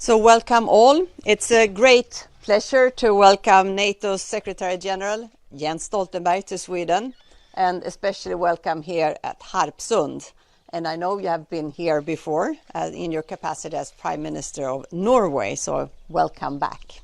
So welcome all. It's a great pleasure to welcome NATO's Secretary General Jens Stoltenberg to Sweden, and especially welcome here at Harpsund. And I know you have been here before in your capacity as Prime Minister of Norway, so welcome back.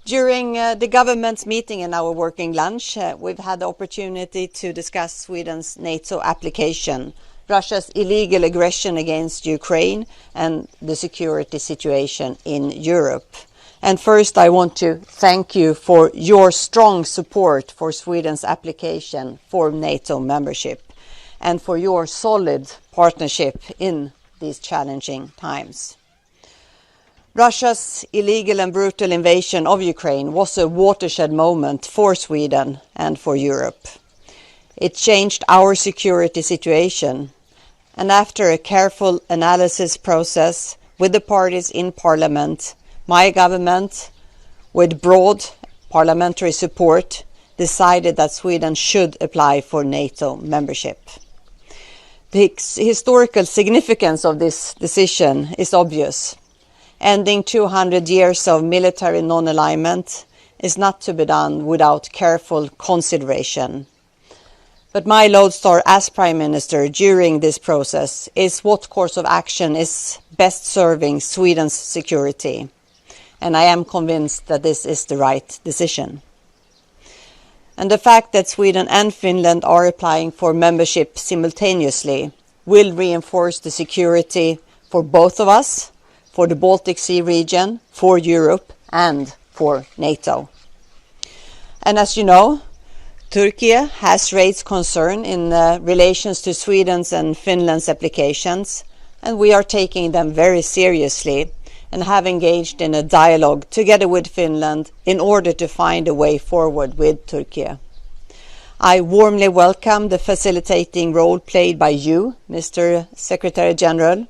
During the government's meeting and our working lunch, we've had the opportunity to discuss Sweden's NATO application, Russia's illegal aggression against Ukraine, and the security situation in Europe. And first, I want to thank you for your strong support for Sweden's application for NATO membership and for your solid partnership in these challenging times. Russia's illegal and brutal invasion of Ukraine was a watershed moment for Sweden and for Europe. It changed our security situation, and after a careful analysis process with the parties in Parliament, my government, with broad parliamentary support, decided that Sweden should apply for NATO membership. The historical significance of this decision is obvious. Ending 200 years of military non-alignment is not to be done without careful consideration. But my lodestar as Prime Minister during this process is what course of action is best serving Sweden's security. And I am convinced that this is the right decision. And the fact that Sweden and Finland are applying for membership simultaneously will reinforce the security for both of us, for the Baltic Sea region, for Europe, and for NATO. And as you know, Turkey has raised concern in relations to Sweden's and Finland's applications, and we are taking them very seriously and have engaged in a dialogue together with Finland in order to find a way forward with Turkey. I warmly welcome the facilitating role played by you, Mr. Secretary General,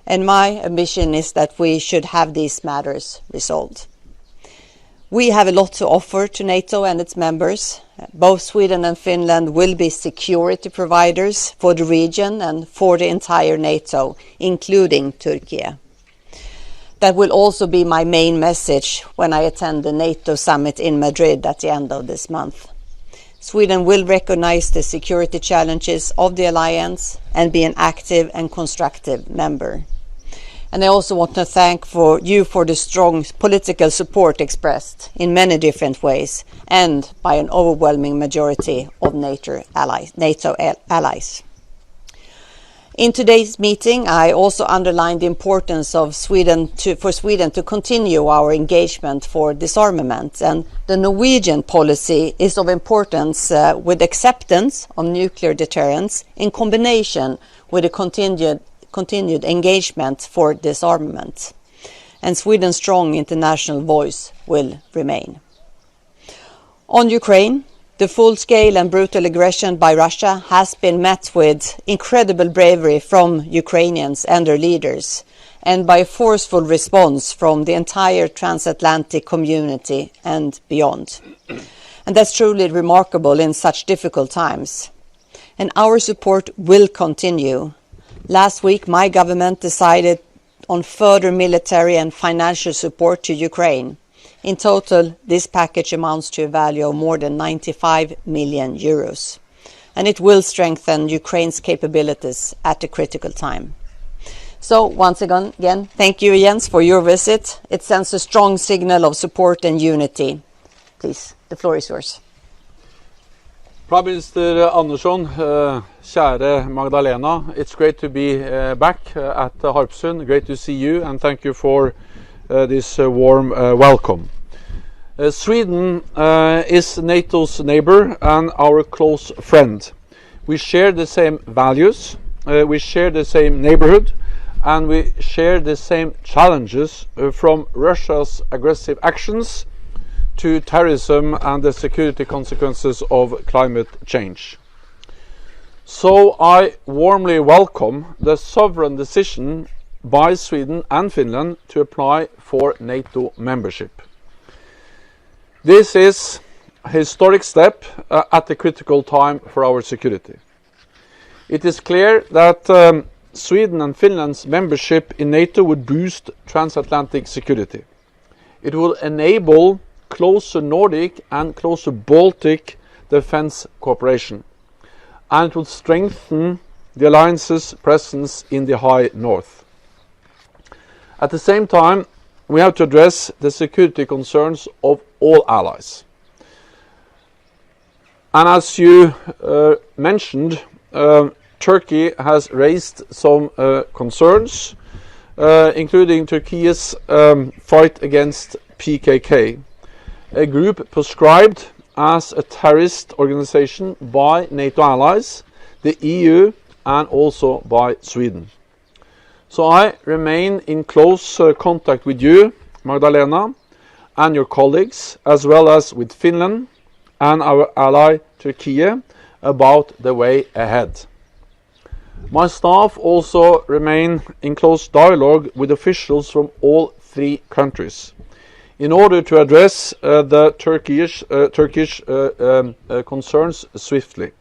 and my ambition is that we should have these matters resolved. We have a lot to offer to NATO and its members. Both Sweden and Finland will be security providers for the region and for the entire NATO, including Turkey. That will also be my main message when I attend the NATO summit in Madrid at the end of this month. Sweden will recognize the security challenges of the alliance and be an active and constructive member. And I also want to thank you for the strong political support expressed in many different ways and by an overwhelming majority of NATO allies. In today's meeting, I also underlined the importance of for Sweden to continue our engagement for disarmament, and the Norwegian policy is of importance with acceptance of nuclear deterrence in combination with a continued engagement for disarmament, and Sweden's strong international voice will remain. On Ukraine, the full-scale and brutal aggression by Russia has been met with incredible bravery from Ukrainians and their leaders, and by a forceful response from the entire transatlantic community and beyond. And that's truly remarkable in such difficult times. And our support will continue. Last week, my government decided on further military and financial support to Ukraine. In total, this package amounts to a value of more than 95 million euros. And it will strengthen Ukraine's capabilities at a critical time. So once again, thank you, Jens, for your visit. It sends a strong signal of support and unity. Please, the floor is yours. Prime Minister Andersson, kjære Magdalena, it's great to be back at Harpsund. Great to see you, and thank you for this warm welcome. Sweden is NATO's neighbor and our close friend. We share the same values, we share the same neighborhood, and we share the same challenges from Russia's aggressive actions to terrorism and the security consequences of climate change. So I warmly welcome the sovereign decision by Sweden and Finland to apply for NATO membership. This is a historic step at a critical time for our security. It is clear that Sweden and Finland's membership in NATO would boost transatlantic security. It will enable closer Nordic and closer Baltic defense cooperation, and it will strengthen the alliance's presence in the high north. At the same time, we have to address the security concerns of all allies. And as you mentioned, Turkey has raised some concerns, including Turkey's fight against PKK, a group proscribed as a terrorist organization by NATO allies, the EU, and also by Sweden. So I remain in close contact with you, Magdalena, and your colleagues, as well as with Finland and our ally Turkey, about the way ahead. My staff also remain in close dialogue with officials from all three countries in order to address the Turkish concerns swiftly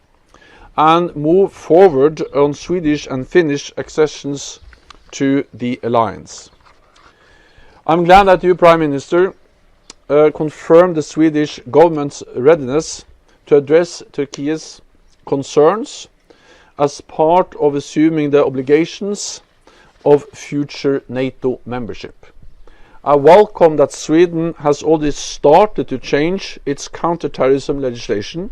and move forward on Swedish and Finnish accessions to the alliance. I'm glad that you, Prime Minister, confirmed the Swedish government's readiness to address Turkey's concerns as part of assuming the obligations of future NATO membership. I welcome that Sweden has already started to change its counter-terrorism legislation,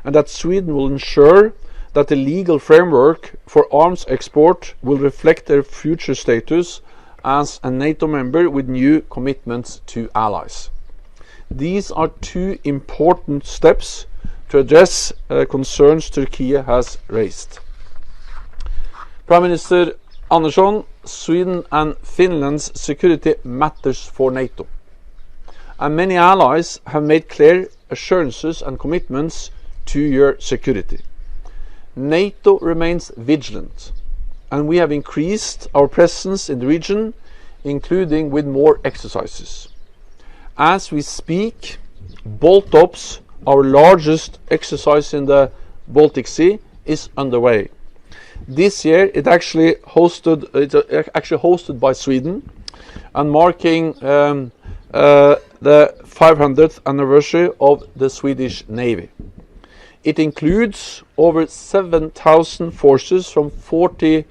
and that Sweden will ensure that the legal framework for arms export will reflect their future status as a NATO member with new commitments to allies. These are two important steps to address concerns Turkey has raised. Prime Minister Andersson, Sweden and Finland's security matters for NATO, and many allies have made clear assurances and commitments to your security. NATO remains vigilant, and we have increased our presence in the region, including with more exercises. As we speak, Baltops, our largest exercise in the Baltic Sea, is underway. This year it's actually hosted by Sweden and marking the 500th anniversary of the Swedish Navy. It includes over 7,000 forces from 14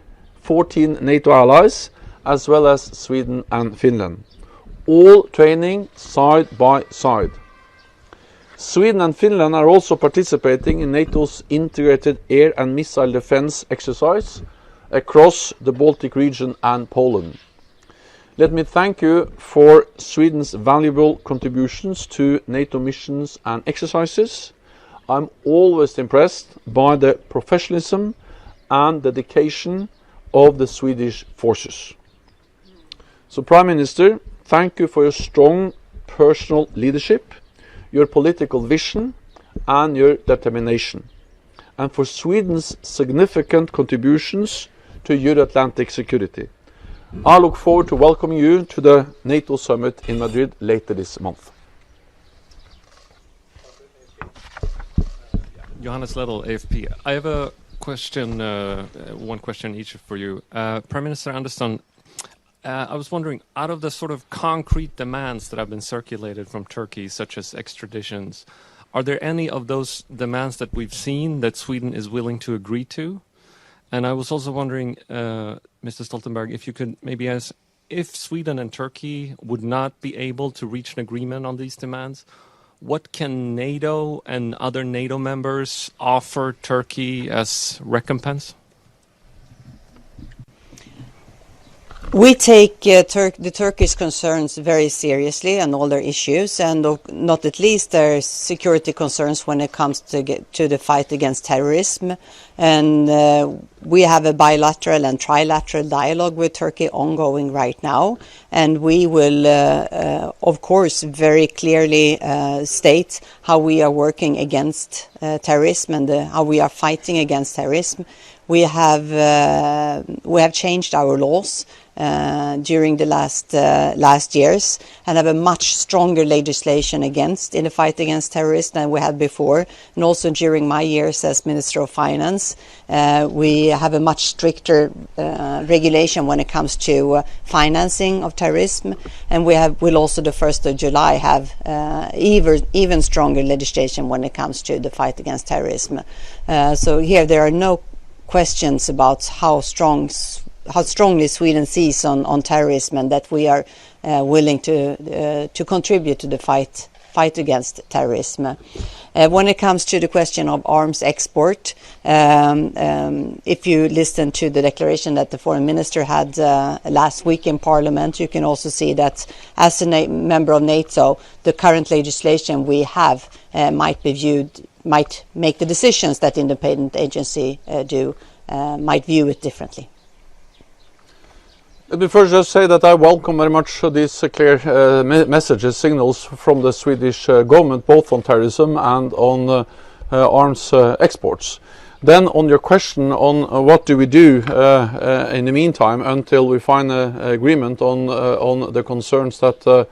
NATO allies, as well as Sweden and Finland, all training side by side. Sweden and Finland are also participating in NATO's integrated air and missile defense exercise across the Baltic region and Poland. Let me thank you for Sweden's valuable contributions to NATO missions and exercises. I'm always impressed by the professionalism and dedication of the Swedish forces. So, Prime Minister, thank you for your strong personal leadership, your political vision and your determination, and for Sweden's significant contributions to Euro-Atlantic security. I look forward to welcoming you to the NATO summit in Madrid later this month. Johannes Ledel, AFP. I have a question, one question each for you. Prime Minister Andersson, I was wondering, out of the sort of concrete demands that have been circulated from Turkey, such as extraditions, are there any of those demands that we've seen that Sweden is willing to agree to? And I was also wondering, Mr. Stoltenberg, if you could maybe ask, if Sweden and Turkey would not be able to reach an agreement on these demands, what can NATO and other NATO members offer Turkey as recompense? We take the Turkish concerns very seriously and all their issues, and not at least their security concerns when it comes to the fight against terrorism. And we have a bilateral and trilateral dialogue with Turkey ongoing right now, and we will, of course, very clearly state how we are working against terrorism and how we are fighting against terrorism. we have changed our laws during the last years, and have a much stronger legislation in the fight against terrorism than we had before. And also during my years as Minister of Finance, we have a much stricter regulation when it comes to financing of terrorism, and will also the 1st of July have even stronger legislation when it comes to the fight against terrorism. So here there are no questions about how strongly Sweden sees on terrorism, and that we are willing to contribute to the fight against terrorism. When it comes to the question of arms export, if you listen to the declaration that the foreign minister had last week in Parliament, you can also see that as a member of NATO, the current legislation we have might make the decisions that independent agency might view it differently. Let me first just say that I welcome very much these clear messages, signals from the Swedish government, both on terrorism and on arms exports. Then on your question on what do we do in the meantime until we find an agreement on the concerns that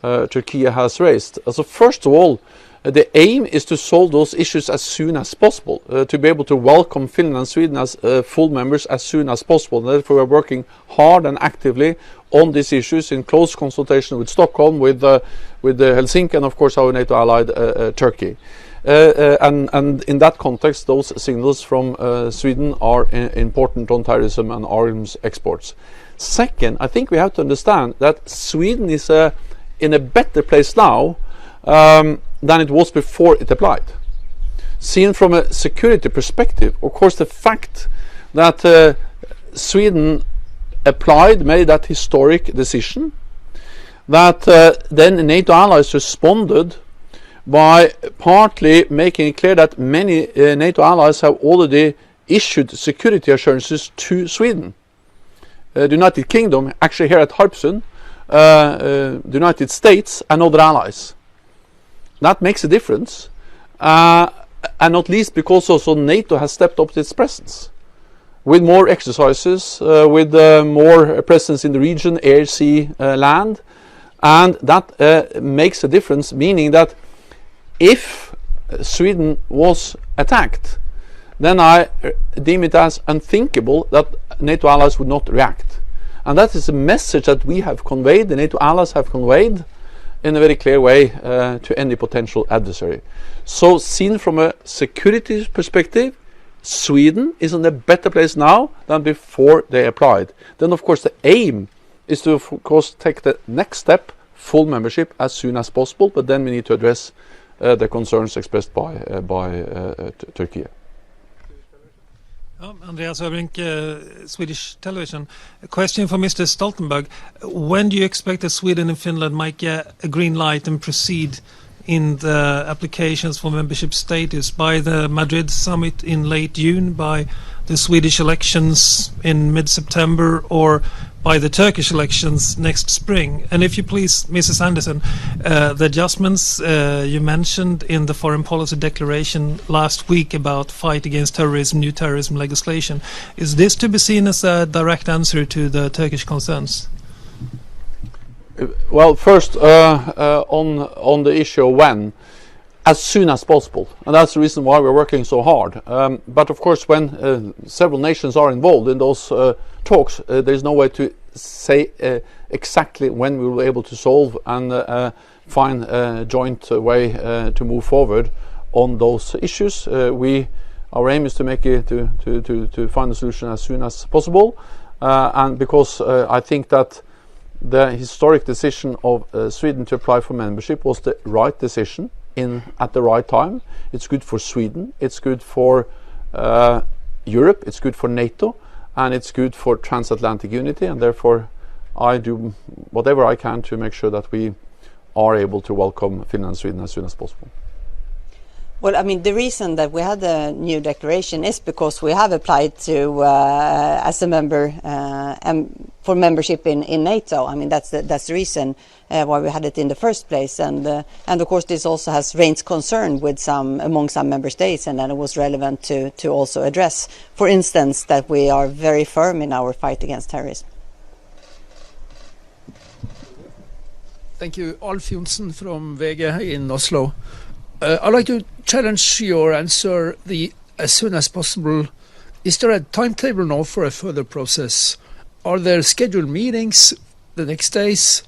Turkey has raised. So first of all, the aim is to solve those issues as soon as possible, to be able to welcome Finland and Sweden as full members as soon as possible. And therefore we are working hard and actively on these issues in close consultation with Stockholm, with Helsinki, and of course our NATO allied Turkey. And in that context, those signals from Sweden are important on terrorism and arms exports. Second, I think we have to understand that Sweden is in a better place now than it was before it applied. Seen from a security perspective, of course, the fact that Sweden made that historic decision, that then NATO allies responded by partly making it clear that many NATO allies have already issued security assurances to Sweden. The United Kingdom, actually here at Harpsund, the United States and other allies. That makes a difference, and not least because also NATO has stepped up its presence with more exercises, with more presence in the region, air, sea, land, and that makes a difference, meaning that if Sweden was attacked, then I deem it as unthinkable that NATO allies would not react. And that is a message that we have conveyed, the NATO allies have conveyed, in a very clear way to any potential adversary. So seen from a security perspective, Sweden is in a better place now than before they applied. Then of course the aim is to of course take the next step, full membership, as soon as possible, but then we need to address the concerns expressed by Turkey. Andreas Öbrink, Swedish television. A question for Mr. Stoltenberg. When do you expect that Sweden and Finland might get a green light and proceed in the applications for membership status? By the Madrid summit in late June, by the Swedish elections in mid-September, or by the Turkish elections next spring? And if you please, Mrs. Anderson, the adjustments you mentioned in the foreign policy declaration last week about fight against terrorism, new terrorism legislation, is this to be seen as a direct answer to the Turkish concerns? Well, first on the issue of when, as soon as possible, and that's the reason why we're working so hard. But of course, when several nations are involved in those talks, there's no way to say exactly when we will be able to solve and find a joint way to move forward on those issues. Our aim is to make it to find a solution as soon as possible, and because I think that the historic decision of Sweden to apply for membership was the right decision at the right time. It's good for Sweden, it's good for Europe, it's good for NATO, and it's good for transatlantic unity, and therefore I do whatever I can to make sure that we are able to welcome Finland and Sweden as soon as possible. Well, I mean, the reason that we had a new declaration is because we have applied to as a member, and membership in NATO. I mean, that's the reason why we had it in the first place, and of course this also has raised concern with among some member states, and then it was relevant to also address, for instance, that we are very firm in our fight against terrorism. Thank you. Alf Jonsen from VG in Oslo. I'd like to challenge your answer as soon as possible. Is there a timetable now for a further process? Are there scheduled meetings the next days?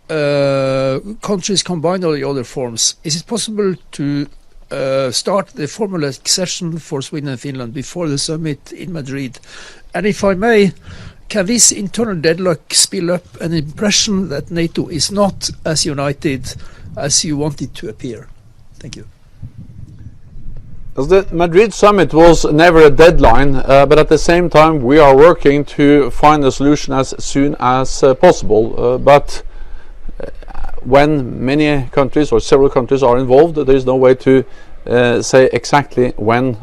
Countries combined or the other forms? Is it possible to start the formal accession for Sweden and Finland before the summit in Madrid? And if I may, can this internal deadlock spill up an impression that NATO is not as united as you want it to appear? Thank you. The Madrid summit was never a deadline, but at the same time we are working to find a solution as soon as possible. But when many countries or several countries are involved, there is no way to say exactly when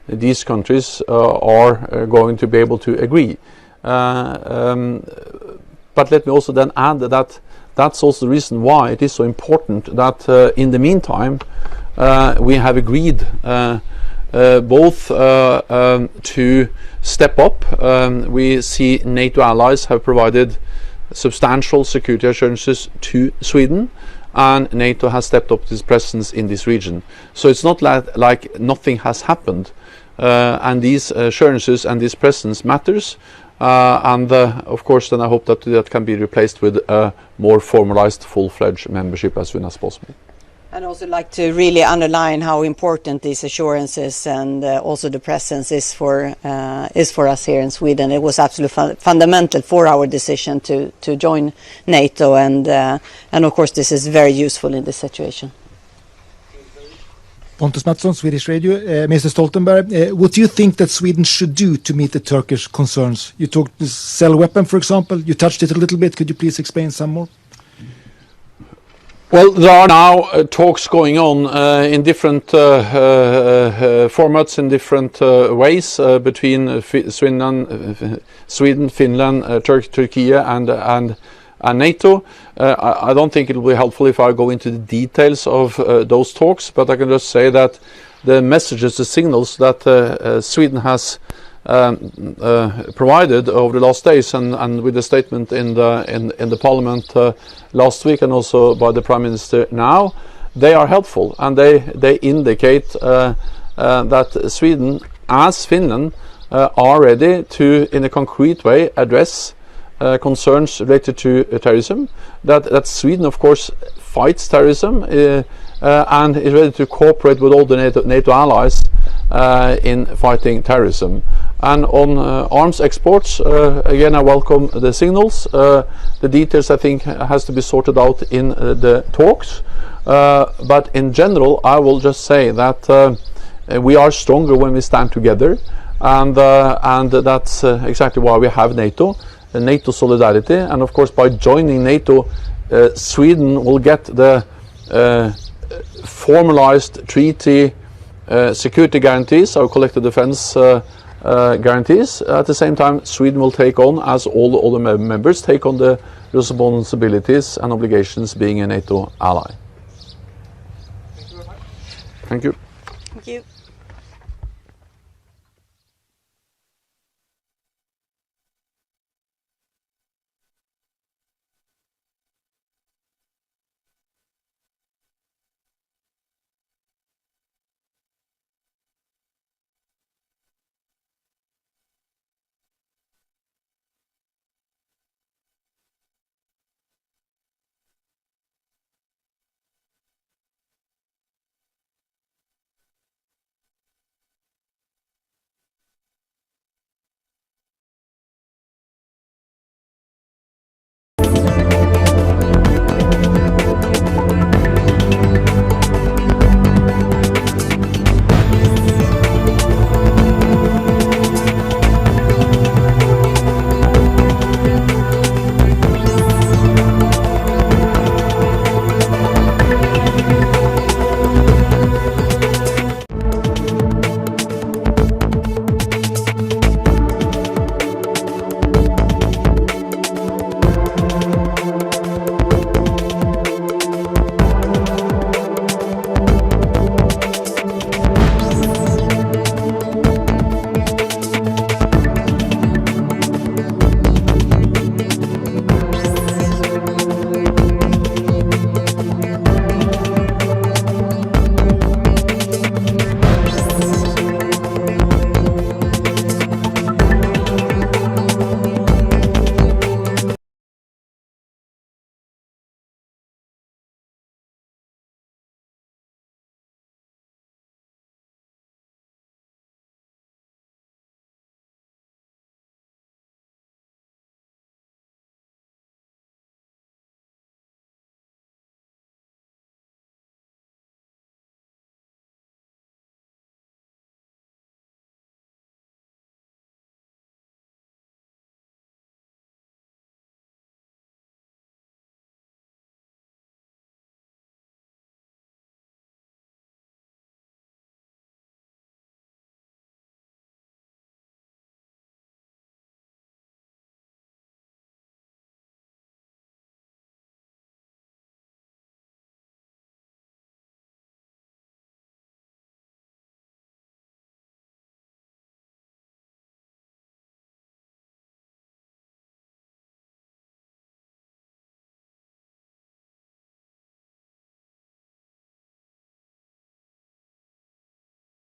these countries are going to be able to agree. But let me also then add that that's also the reason why it is so important that in the meantime we have agreed both to step up. We see NATO allies have provided substantial security assurances to Sweden, and NATO has stepped up its presence in this region. So it's not like nothing has happened, and these assurances and this presence matters. And of course then I hope that that can be replaced with a more formalized full-fledged membership as soon as possible. I'd also like to really underline how important these assurances and also the presence is for us here in Sweden. It was absolutely fundamental for our decision to join NATO, and of course this is very useful in this situation. Pontus Mattsson, Swedish Radio. Mr. Stoltenberg, what do you think that Sweden should do to meet the Turkish concerns? You talked to sell weapon, for example. You touched it a little bit. Could you please explain some more? Well, there are now talks going on in different formats, in different ways between Sweden, Finland, Turkey, and NATO. I don't think it will be helpful if I go into the details of those talks, but I can just say that the messages, the signals that Sweden has provided over the last days, and with the statement in the Parliament last week, and also by the Prime Minister now, they are helpful, and they indicate that Sweden, as Finland, are ready to, in a concrete way, address concerns related to terrorism. That Sweden, of course, fights terrorism and is ready to cooperate with all the NATO allies in fighting terrorism. And on arms exports, again, I welcome the signals. The details, I think, has to be sorted out in the talks. But in general, I will just say that we are stronger when we stand together, and that's exactly why we have NATO. NATO solidarity, and of course by joining NATO, Sweden will get the formalized treaty security guarantees, our collective defense guarantees. At the same time, Sweden will take on, as all the other members, take on the responsibilities and obligations being a NATO ally. Thank you very much. Thank you. Thank you.